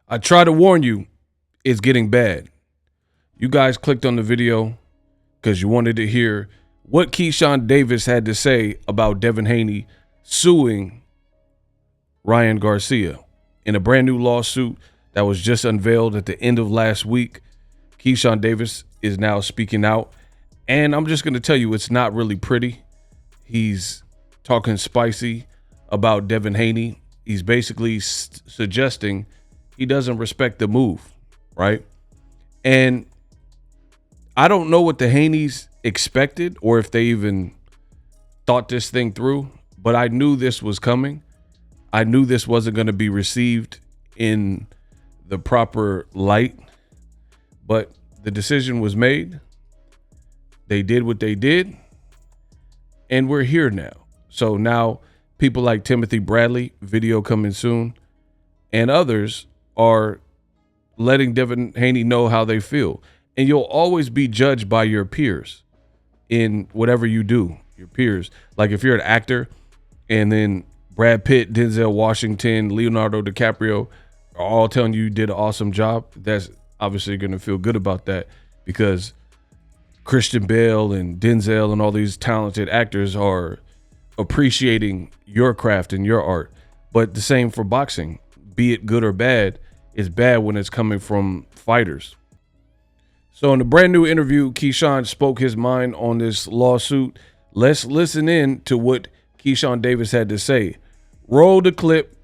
I try to warn you, it's getting bad. You guys clicked on the video because you wanted to hear what Keyshawn Davis had to say about Devin Haney suing Ryan Garcia in a brand new lawsuit that was just unveiled at the end of last week. Keyshawn Davis is now speaking out, and I'm just going to tell you it's not really pretty. He's talking spicy about Devin Haney. He's basically suggesting he doesn't respect the move, right? And I don't know what the Haneys expected or if they even thought this thing through, but I knew this was coming. I knew this wasn't going to be received in the proper light, but the decision was made. They did what they did, and we're here now. So now people like Timothy Bradley, video coming soon, and others are letting Devin Haney know how they feel. And you'll always be judged by your peers in whatever you do, your peers. Like if you're an actor and then Brad Pitt, Denzel Washington, Leonardo DiCaprio are all telling you did an awesome job, that's obviously going to feel good about that because Christian Bale and Denzel and all these talented actors are appreciating your craft and your art. But the same for boxing, be it good or bad, it's bad when it's coming from fighters. So in a brand new interview, Keyshawn spoke his mind on this lawsuit. Let's listen in to what Keyshawn Davis had to say. Roll the clip.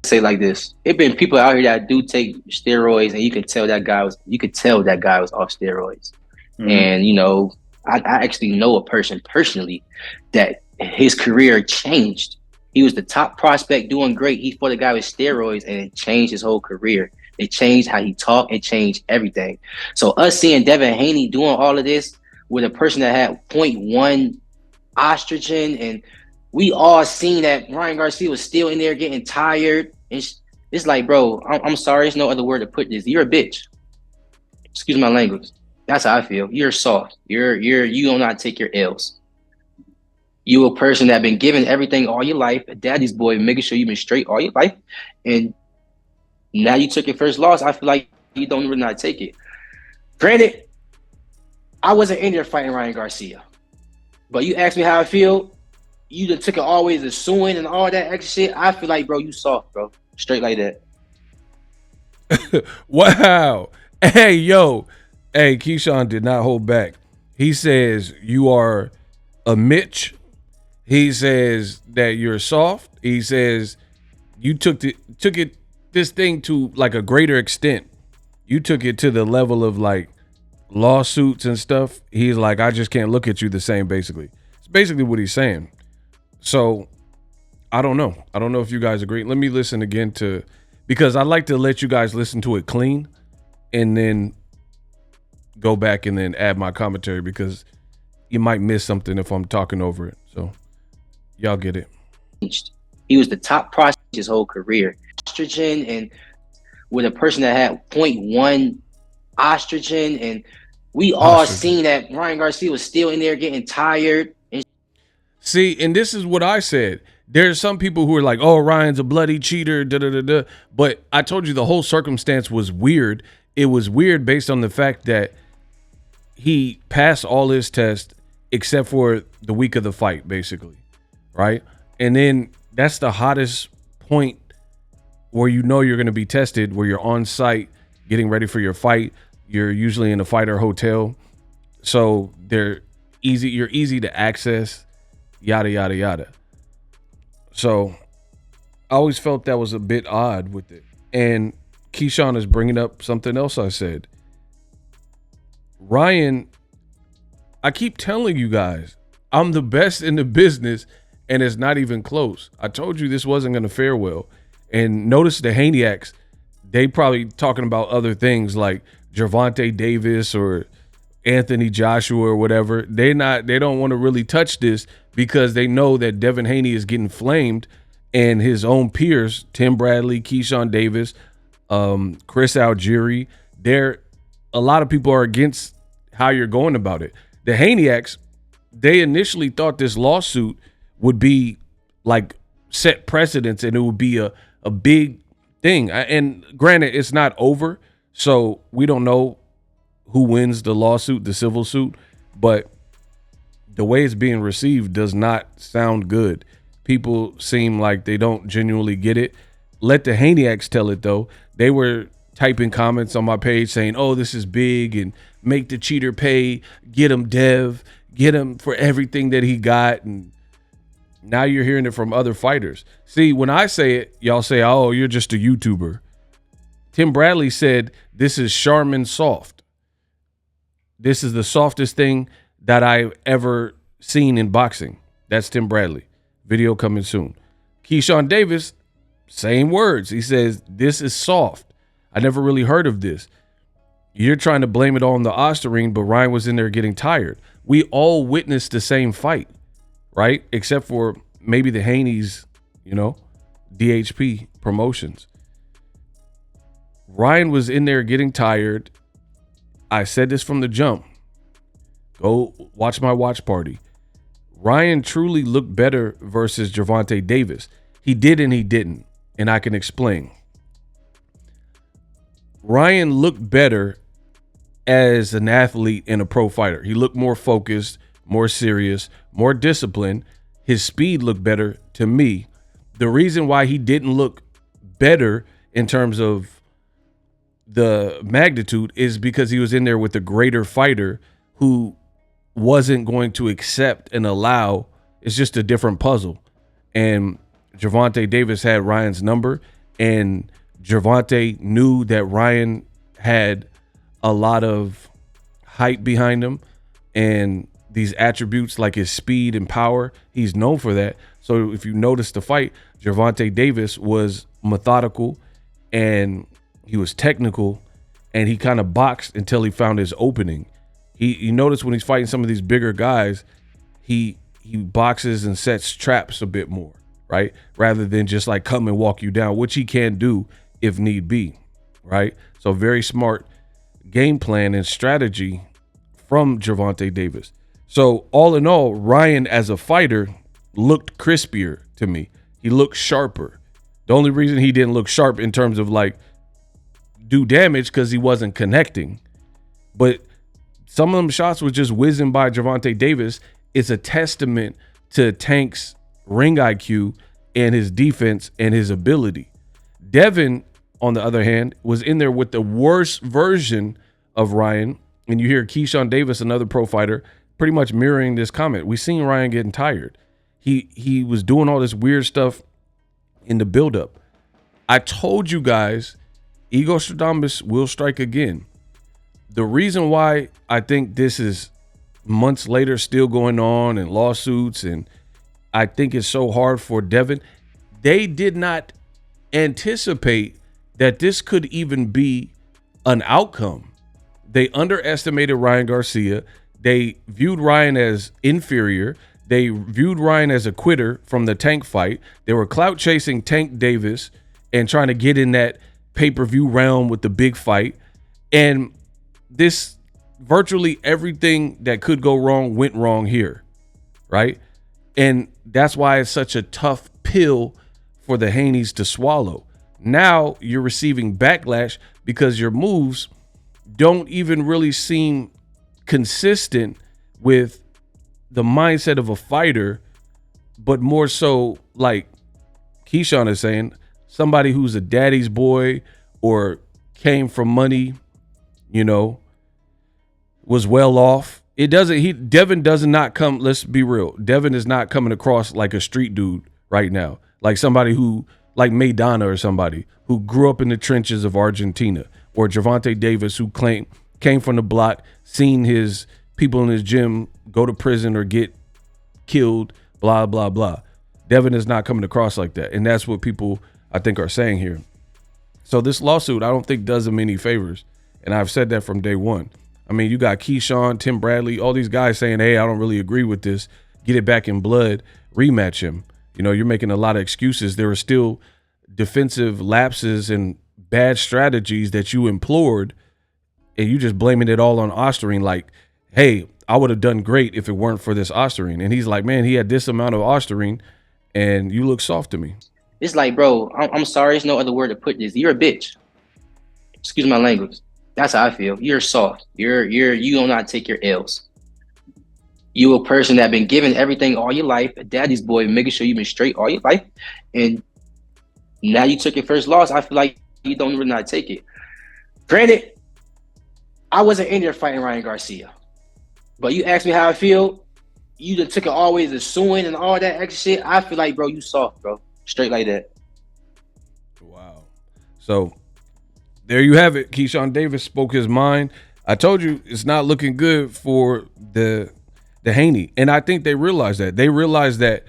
Say like this: it been people out here that do take steroids, and you can tell that guy was off steroids. Mm-hmm. And you know, I actually know a person personally that his career changed. He was the top prospect, doing great. He fought a guy with steroids, and it changed his whole career. It changed how he talked. It changed everything. So us seeing Devin Haney doing all of this with a person that had 0.1 estrogen, and we all seen that Ryan Garcia was still in there getting tired. And it's like, bro, I'm sorry. There's no other word to put this. You're a bitch. Excuse my language. That's how I feel. You're soft. You don't know how to take your L's. You a person that been given everything all your life, a daddy's boy, making sure you've been straight all your life, and now you took your first loss. I feel like you don't really know how to take it. Granted, I wasn't in there fighting Ryan Garcia, but you asked me how I feel. You done took it always to suing and all that extra shit. I feel like, bro, you soft, bro. Straight like that. Wow. Hey, yo. Hey, Keyshawn did not hold back. He says you are a Mitch. He says that you're soft. He says you took this thing to like a greater extent. You took it to the level of like lawsuits and stuff. He's like, I just can't look at you the same, basically. It's basically what he's saying. So I don't know. I don't know if you guys agree. Let me listen again because I like to let you guys listen to it clean and then go back and then add my commentary because you might miss something if I'm talking over it. So y'all get it. He was the top prospect his whole career. Estrogen, and with a person that had 0.1 estrogen, and we all seen that Ryan Garcia was still in there getting tired. See, and this is what I said. There's some people who are like, oh, Ryan's a bloody cheater, da-da-da-da. But I told you the whole circumstance was weird. It was weird based on the fact that he passed all his tests except for the week of the fight, basically, right? And then that's the hottest point where you know you're going to be tested, where you're on site getting ready for your fight. You're usually in a fighter hotel. So you're easy to access. Yada, yada, yada. So I always felt that was a bit odd with it. And Keyshawn is bringing up something else I said. Ryan, I keep telling you guys, I'm the best in the business, and it's not even close. I told you this wasn't going to fare well. And notice the Haniacs, they probably talking about other things like Gervonta Davis or Anthony Joshua or whatever. They don't want to really touch this because they know that Devin Haney is getting flamed, and his own peers, Tim Bradley, Keyshawn Davis, Chris Algieri, a lot of people are against how you're going about it. The Haniacs, they initially thought this lawsuit would be like set precedents and it would be a big thing. And granted, it's not over, so we don't know who wins the lawsuit, the civil suit, but the way it's being received does not sound good. People seem like they don't genuinely get it. Let the Haneyaks tell it, though. They were typing comments on my page saying, oh, this is big, and make the cheater pay, get him Dev, get him for everything that he got. And now you're hearing it from other fighters. See, when I say it, y'all say, oh, you're just a YouTuber. Tim Bradley said, this is Charmin soft. This is the softest thing that I've ever seen in boxing. That's Tim Bradley. Video coming soon. Keyshawn Davis, same words. He says, this is soft. I never really heard of this. You're trying to blame it all on the Osterine, but Ryan was in there getting tired. We all witnessed the same fight, right? Except for maybe the Haney's, DHP promotions. Ryan was in there getting tired. I said this from the jump. Go watch my watch party. Ryan truly looked better versus Gervonta Davis. He did and he didn't, and I can explain. Ryan looked better as an athlete and a pro fighter. He looked more focused, more serious, more disciplined. His speed looked better to me. The reason why he didn't look better in terms of the magnitude is because he was in there with a greater fighter who wasn't going to accept and allow. It's just a different puzzle. And Gervonta Davis had Ryan's number, and Gervonta knew that Ryan had a lot of hype behind him and these attributes like his speed and power. He's known for that. So if you notice the fight, Gervonta Davis was methodical and he was technical, and he kind of boxed until he found his opening. You notice when he's fighting some of these bigger guys, he boxes and sets traps a bit more, right? Rather than just like come and walk you down, which he can do if need be, right? So very smart game plan and strategy from Gervonta Davis. So all in all, Ryan as a fighter looked crispier to me. He looked sharper. The only reason he didn't look sharp in terms of like do damage because he wasn't connecting. But some of them shots was just whizzing by Gervonta Davis. It's a testament to Tank's ring IQ and his defense and his ability. Devin, on the other hand, was in there with the worst version of Ryan. And you hear Keyshawn Davis, another pro fighter, pretty much mirroring this comment. We seen Ryan getting tired. He was doing all this weird stuff in the buildup. I told you guys, Ego Stradamus will strike again. The reason why I think this is months later still going on and lawsuits, and I think it's so hard for Devin, they did not anticipate that this could even be an outcome. They underestimated Ryan Garcia. They viewed Ryan as inferior. They viewed Ryan as a quitter from the Tank fight. They were clout chasing Tank Davis and trying to get in that pay-per-view realm with the big fight. And this virtually everything that could go wrong went wrong here, right? And that's why it's such a tough pill for the Haneys to swallow. Now you're receiving backlash because your moves don't even really seem consistent with the mindset of a fighter, but more so like Keyshawn is saying, somebody who's a daddy's boy or came from money, was well off. Devin does not come, let's be real. Devin is not coming across like a street dude right now. Like somebody who, like Maidana or somebody who grew up in the trenches of Argentina, or Gervonta Davis who came from the block, seen his people in his gym go to prison or get killed, blah, blah, blah. Devin is not coming across like that. And that's what people, I think, are saying here. So this lawsuit, I don't think does him any favors. And I've said that from day one. I mean, you got Keyshawn, Tim Bradley, all these guys saying, hey, I don't really agree with this. Get it back in blood, rematch him. You're making a lot of excuses. There are still defensive lapses and bad strategies that you implored, and you just blaming it all on Osterine. Like, hey, I would have done great if it weren't for this Osterine. And he's like, man, he had this amount of Osterine, and you look soft to me. It's like, bro, I'm sorry, there's no other word to put this. You're a bitch. Excuse my language. That's how I feel. You're soft. You do not take your L's. You a person that been given everything all your life, a daddy's boy, making sure you've been straight all your life, and now you took your first loss. I feel like you don't even know how to take it. Granted, I wasn't in there fighting Ryan Garcia, but you asked me how I feel. You done took it always to suing and all that extra shit. I feel like, bro, you soft, bro. Straight like that. Wow. So there you have it. Keyshawn Davis spoke his mind. I told you it's not looking good for the Haney. And I think they realize that. They realize that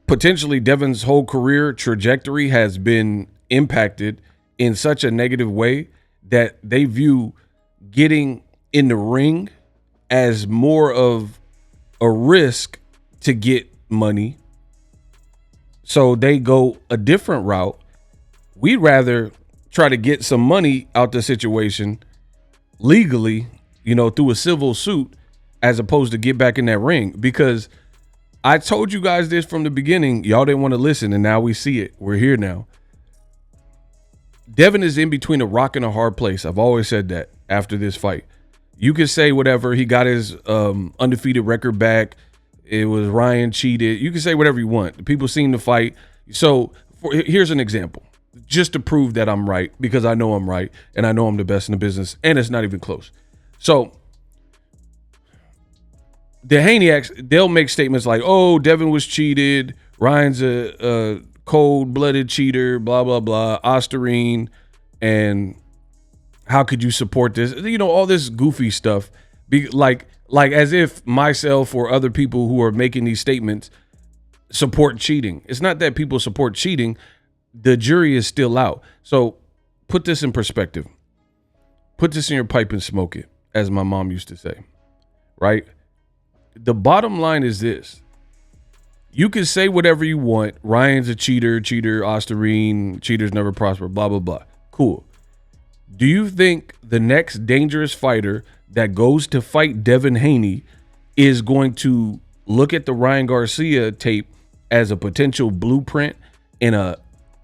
potentially Devin's whole career trajectory has been impacted in such a negative way that they view getting in the ring as more of a risk to get money. So they go a different route. We'd rather try to get some money out the situation legally, through a civil suit, as opposed to get back in that ring. Because I told you guys this from the beginning. Y'all didn't want to listen, and now we see it. We're here now. Devin is in between a rock and a hard place. I've always said that after this fight. You can say whatever. He got his undefeated record back. It was Ryan cheated. You can say whatever you want. The people seen the fight. So here's an example, just to prove that I'm right, because I know I'm right, and I know I'm the best in the business, and it's not even close. So the Haney, they'll make statements like, oh, Devin was cheated. Ryan's a cold-blooded cheater, blah, blah, blah, Osterine, and how could you support this? All this goofy stuff. Like as if myself or other people who are making these statements support cheating. It's not that people support cheating. The jury is still out. So put this in perspective. Put this in your pipe and smoke it, as my mom used to say, right? The bottom line is this. You can say whatever you want. Ryan's a cheater, Osterine, cheaters never prosper, blah, blah, blah. Cool. Do you think the next dangerous fighter that goes to fight Devin Haney is going to look at the Ryan Garcia tape as a potential blueprint in a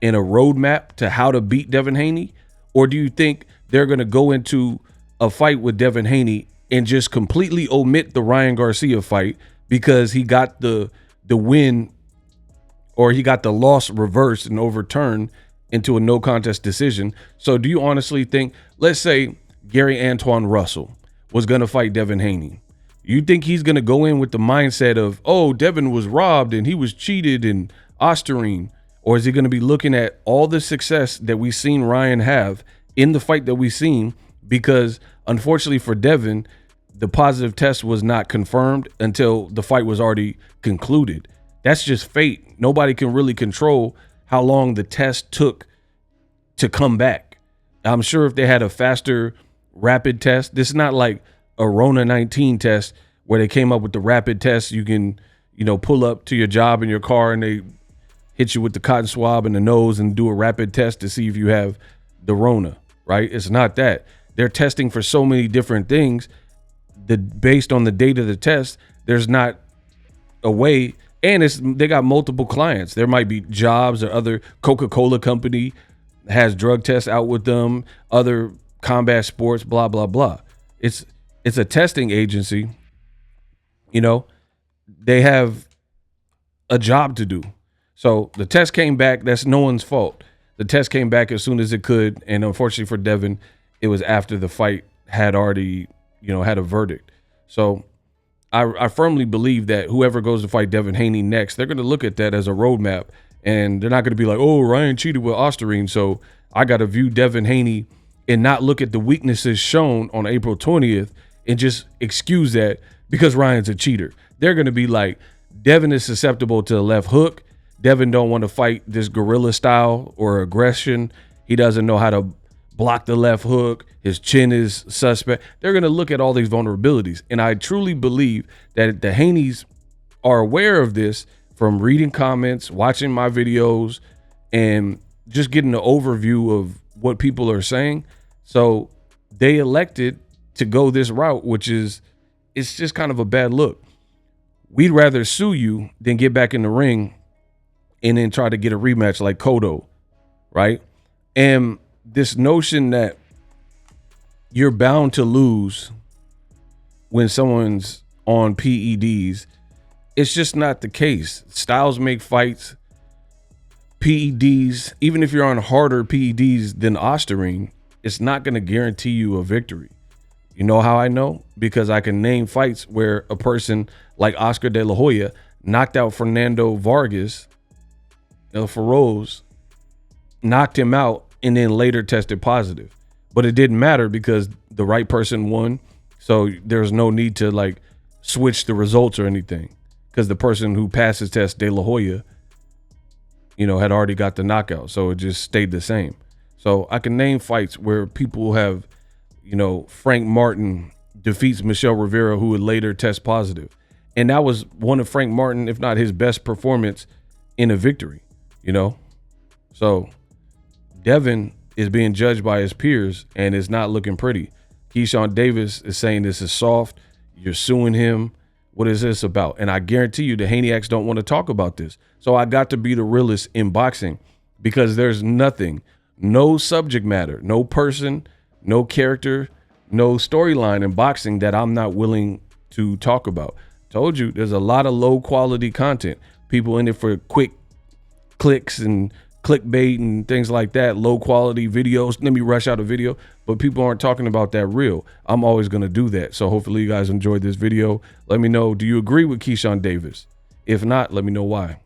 roadmap to how to beat Devin Haney? Or do you think they're going to go into a fight with Devin Haney and just completely omit the Ryan Garcia fight because he got the win, or he got the loss reversed and overturned into a no contest decision? So do you honestly think, let's say Gary Antoine Russell was going to fight Devin Haney, you think he's going to go in with the mindset of, oh, Devin was robbed and he was cheated and Osterine? Or is he going to be looking at all the success that we've seen Ryan have in the fight that we've seen? Because unfortunately for Devin, the positive test was not confirmed until the fight was already concluded. That's just fate. Nobody can really control how long the test took to come back. I'm sure if they had a faster rapid test, this is not like a Rona 19 test where they came up with the rapid test. You can, pull up to your job in your car and they hit you with the cotton swab in the nose and do a rapid test to see if you have the Rona, right? It's not that. They're testing for so many different things. Based on the date of the test, there's not a way, and they got multiple clients. There might be jobs, or other Coca-Cola company has drug tests out with them, other combat sports, blah, blah, blah. It's a testing agency. They have a job to do. So the test came back. That's no one's fault. The test came back as soon as it could, and unfortunately for Devin, it was after the fight had already had a verdict. So I firmly believe that whoever goes to fight Devin Haney next, they're going to look at that as a roadmap, and they're not going to be like, oh, Ryan cheated with Osterine, so I got to view Devin Haney and not look at the weaknesses shown on April 20th and just excuse that because Ryan's a cheater. They're going to be like, Devin is susceptible to a left hook. Devin don't want to fight this guerrilla style or aggression. He doesn't know how to block the left hook. His chin is suspect. They're going to look at all these vulnerabilities. And I truly believe that the Haneys are aware of this from reading comments, watching my videos, and just getting an overview of what people are saying. So they elected to go this route, which is, it's just kind of a bad look. We'd rather sue you than get back in the ring and then try to get a rematch like Cotto, right? And this notion that you're bound to lose when someone's on PEDs, it's just not the case. Styles make fights. PEDs, even if you're on harder PEDs than Osterine, it's not going to guarantee you a victory. You know how I know? Because I can name fights where a person like Oscar De La Hoya knocked out Fernando Vargas, El Feroz, knocked him out, and then later tested positive. But it didn't matter because the right person won. So there's no need to like switch the results or anything, because the person who passed his test, De La Hoya, you know, had already got the knockout. So it just stayed the same. So I can name fights where people have, you know, Frank Martin defeats Michelle Rivera, who would later test positive. And that was one of Frank Martin, if not his best performance in a victory, you know? So Devin is being judged by his peers and it's not looking pretty. Keyshawn Davis is saying this is soft. You're suing him. What is this about? And I guarantee you the Haneyacks don't want to talk about this. So I got to be the realist in boxing, because there's nothing, no subject matter, no person, no character, no storyline in boxing that I'm not willing to talk about. Told you, there's a lot of low quality content. People in it for quick clicks and clickbait and things like that, low quality videos. Let me rush out a video, but people aren't talking about that real. I'm always going to do that. So hopefully you guys enjoyed this video. Let me know, do you agree with Keyshawn Davis? If not, let me know why.